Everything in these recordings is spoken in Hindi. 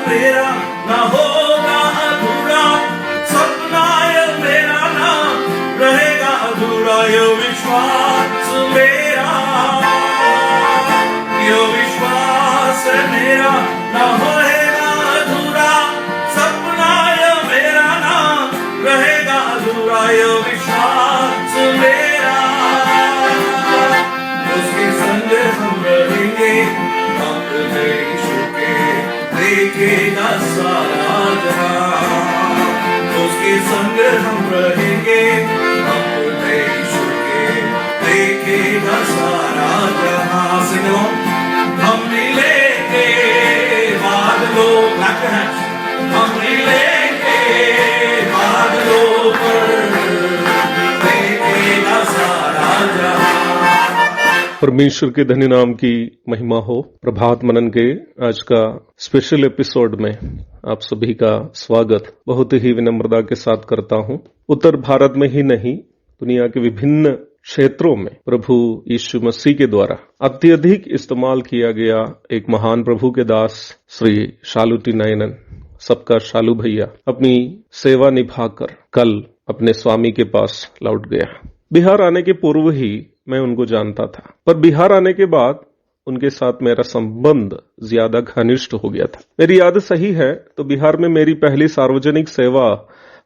मेरा ना होगा अधूरा, सपना ये मेरा ना रहेगा अधूरा, ये विश्वास मेरा, ये विश्वास मेरा ना होएगा अधूरा, सपना ये मेरा ना रहेगा अधूरा, ये विश्वास मेरा। उसके संग हम रहेंगे, अपने यीशु के देखेगा सारा जहां। उसके संग हम रहेंगे, अपने यीशु के देखेगा सारा जहां। सुनो, हम मिलेंगे बादलों, हम मिलेंगे बादलों पर, देखेगा सारा जहां। परमेश्वर के धन्य नाम की महिमा हो। प्रभात मनन के आज का स्पेशल एपिसोड में आप सभी का स्वागत बहुत ही विनम्रता के साथ करता हूं। उत्तर भारत में ही नहीं, दुनिया के विभिन्न क्षेत्रों में प्रभु यीशु मसीह के द्वारा अत्यधिक इस्तेमाल किया गया एक महान प्रभु के दास श्री शालूटी नायनन, सबका शालू भैया, अपनी सेवा निभाकर कल अपने स्वामी के पास लौट गया। बिहार आने के पूर्व ही मैं उनको जानता था, पर बिहार आने के बाद उनके साथ मेरा संबंध ज्यादा घनिष्ठ हो गया था। मेरी याद सही है तो बिहार में मेरी पहली सार्वजनिक सेवा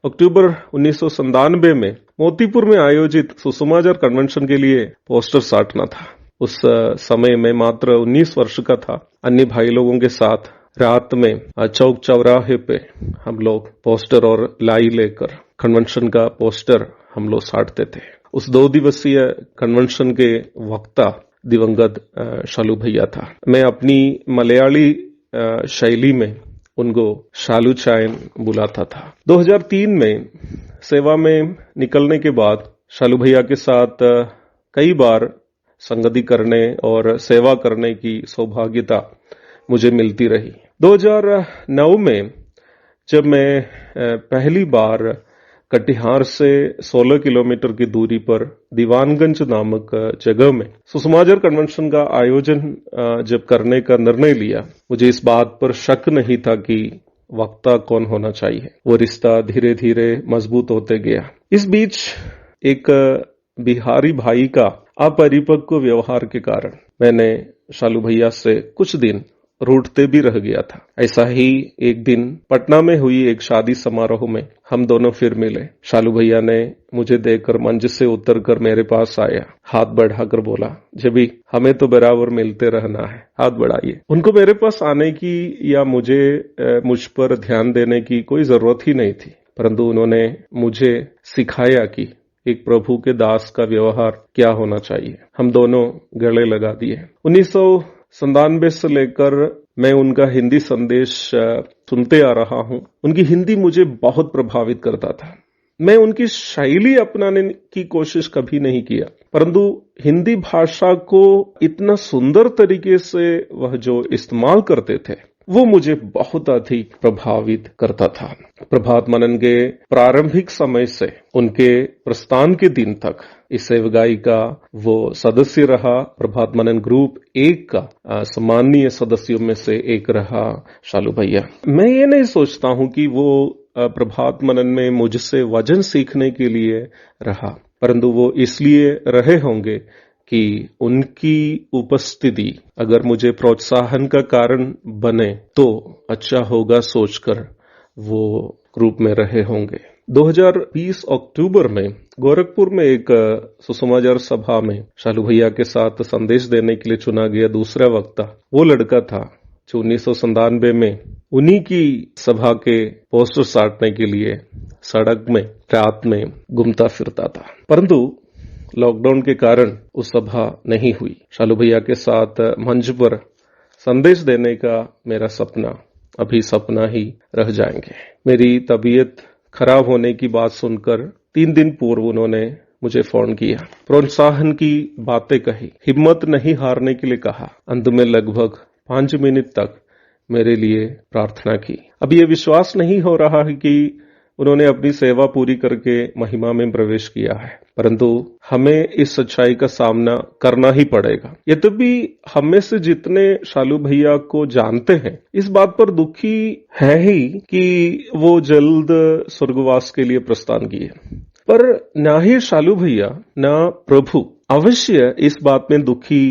अक्टूबर 1997 में मोतीपुर में आयोजित सुषमाचार कन्वेंशन के लिए पोस्टर साटना था। उस समय मैं मात्र 19 वर्ष का था। अन्य भाई लोगों के साथ रात में चौक चौराहे पे हम लोग पोस्टर और लाई लेकर कन्वेंशन का पोस्टर हम लोग साटते थे। उस 2 दिवसीय कन्वेंशन के वक्ता दिवंगत शालू भैया था। मैं अपनी मलयाली शैली में उनको शालू चायन बुलाता था। 2003 में सेवा में निकलने के बाद शालू भैया के साथ कई बार संगति करने और सेवा करने की सौभाग्यता मुझे मिलती रही। 2009 में जब मैं पहली बार कटिहार से 16 किलोमीटर की दूरी पर दीवानगंज नामक जगह में सुषमाचार कन्वेंशन का आयोजन जब करने का निर्णय लिया, मुझे इस बात पर शक नहीं था कि वक्ता कौन होना चाहिए। वो रिश्ता धीरे धीरे मजबूत होते गया। इस बीच एक बिहारी भाई का अपरिपक्व व्यवहार के कारण मैंने शालू भैया से कुछ दिन रूठते भी रह गया था। ऐसा ही एक दिन पटना में हुई एक शादी समारोह में हम दोनों फिर मिले। शालू भैया ने मुझे देखकर मंच से उतरकर मेरे पास आया, हाथ बढ़ाकर बोला, जबी हमें तो बराबर मिलते रहना है, हाथ बढ़ाइए। उनको मेरे पास आने की या मुझ पर ध्यान देने की कोई जरूरत ही नहीं थी, परंतु उन्होंने मुझे सिखाया कि एक प्रभु के दास का व्यवहार क्या होना चाहिए। हम दोनों गले लगा दिए। 1997 से लेकर मैं उनका हिंदी संदेश सुनते आ रहा हूं। उनकी हिंदी मुझे बहुत प्रभावित करता था। मैं उनकी शैली अपनाने की कोशिश कभी नहीं किया, परंतु हिंदी भाषा को इतना सुंदर तरीके से वह जो इस्तेमाल करते थे वो मुझे बहुत अधिक प्रभावित करता था। प्रभात मनन के प्रारंभिक समय से उनके प्रस्थान के दिन तक इस सेवगाई का वो सदस्य रहा। प्रभात मनन ग्रुप 1 का सम्मानीय सदस्यों में से एक रहा शालू भैया। मैं ये नहीं सोचता हूं कि वो प्रभात मनन में मुझसे वचन सीखने के लिए रहा, परंतु वो इसलिए रहे होंगे कि उनकी उपस्थिति अगर मुझे प्रोत्साहन का कारण बने तो अच्छा होगा सोचकर वो ग्रुप में रहे होंगे। 2020 अक्टूबर में गोरखपुर में एक सुषमाचार सभा में शालू भैया के साथ संदेश देने के लिए चुना गया दूसरा वक्ता वो लड़का था जो 1997 में उन्हीं की सभा के पोस्टर साटने के लिए सड़क में रात में घूमता फिरता था। परंतु लॉकडाउन के कारण उस सभा नहीं हुई। शालू भैया के साथ मंच पर संदेश देने का मेरा सपना अभी सपना ही रह जाएंगे। मेरी तबीयत खराब होने की बात सुनकर 3 दिन पूर्व उन्होंने मुझे फोन किया, प्रोत्साहन की बातें कही, हिम्मत नहीं हारने के लिए कहा। अंत में लगभग 5 मिनट तक मेरे लिए प्रार्थना की। अब ये विश्वास नहीं हो रहा है कि उन्होंने अपनी सेवा पूरी करके महिमा में प्रवेश किया है, परंतु हमें इस सच्चाई का सामना करना ही पड़ेगा। यद्यपि हम में से जितने शालू भैया को जानते हैं इस बात पर दुखी है ही कि वो जल्द स्वर्गवास के लिए प्रस्थान किए, पर ना ही शालू भैया ना प्रभु अवश्य इस बात में दुखी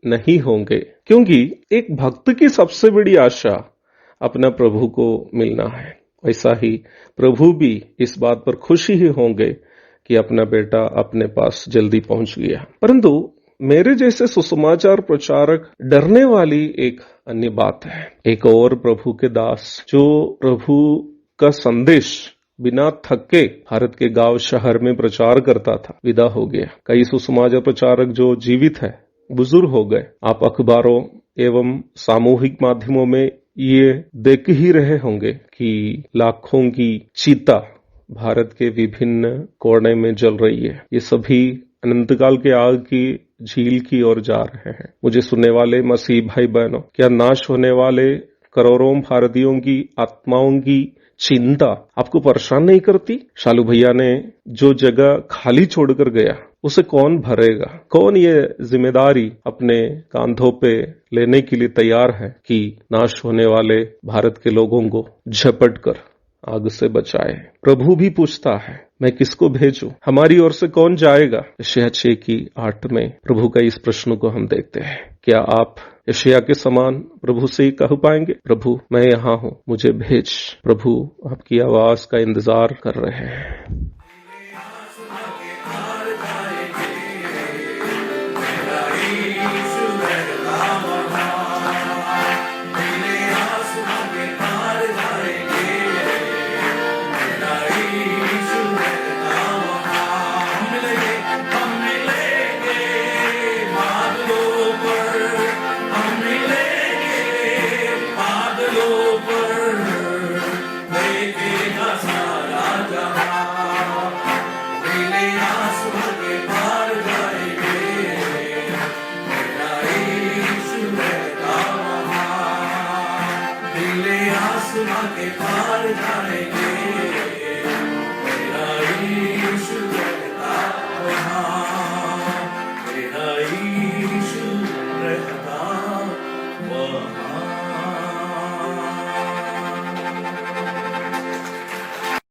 नहीं होंगे, क्योंकि एक भक्त की सबसे बड़ी आशा अपना प्रभु को मिलना है। वैसा ही प्रभु भी इस बात पर खुशी ही होंगे कि अपना बेटा अपने पास जल्दी पहुंच गया। परंतु मेरे जैसे सुसमाचार प्रचारक डरने वाली एक अन्य बात है। एक और प्रभु के दास जो प्रभु का संदेश बिना थके भारत के गांव शहर में प्रचार करता था, विदा हो गया। कई सुसमाचार प्रचारक जो जीवित है बुजुर्ग हो गए। आप अखबारों एवं सामूहिक माध्यमों में ये देख ही रहे होंगे कि लाखों की चीता भारत के विभिन्न कोने में जल रही है। ये सभी अनंतकाल के आग की झील की ओर जा रहे हैं। मुझे सुनने वाले मसीह भाई बहनों, क्या नाश होने वाले करोड़ों भारतीयों की आत्माओं की चिंता आपको परेशान नहीं करती? शालू भैया ने जो जगह खाली छोड़कर गया उसे कौन भरेगा? कौन ये जिम्मेदारी अपने कांधों पे लेने के लिए तैयार है कि नाश होने वाले भारत के लोगों को झपट कर आग से बचाए? प्रभु भी पूछता है, मैं किसको भेजूं? हमारी ओर से कौन जाएगा? यशायाह 6:8 में प्रभु का इस प्रश्न को हम देखते हैं। क्या आप यशायाह के समान प्रभु से ही कह पाएंगे, प्रभु मैं यहाँ हूँ, मुझे भेज? प्रभु आपकी आवाज का इंतजार कर रहे हैं। आसमां के पार जाएंगे, मेरा